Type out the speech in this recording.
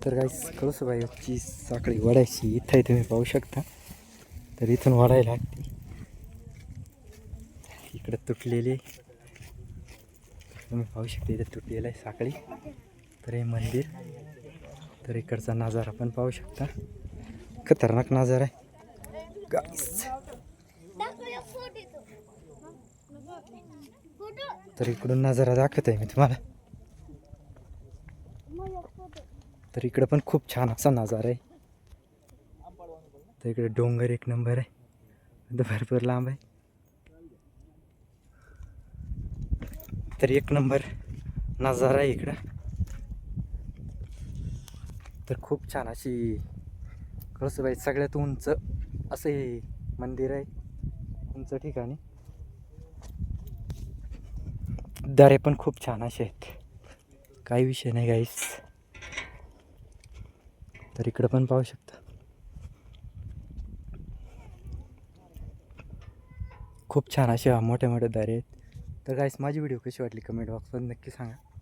तर गाईस कळसूबाईची साखळी वाढायची इथं तुम्ही पाहू शकता. तर इथून वाढायला लागते. इकडं तुटलेली तुम्ही पाहू शकता, इथं तुटलेलं आहे साखळी. तर हे मंदिर, तर इकडचा नजारा पण पाहू शकता. खतरनाक नजारा आहे गाईस. तर इकडून नजारा दाखवत आहे मी तुम्हाला. तर इकडं पण खूप छान असा नजारा आहे. तर इकडे डोंगर एक नंबर आहे, भरपूर लांब आहे. तर एक नंबर नजारा आहे इकडं. तर खूप छान अशी कळसूबाई सगळ्यात उंच असे मंदिर आहे, उंच ठिकाणी. दरे पण खूप छान असे आहेत, काही विषय नाही गाईस. तर इकडं पण पाहू शकता, खूप छान असे मोठे मोठे दरे आहेत. तर गाईस माझी व्हिडिओ कशी वाटली कमेंट बॉक्समध्ये नक्की सांगा.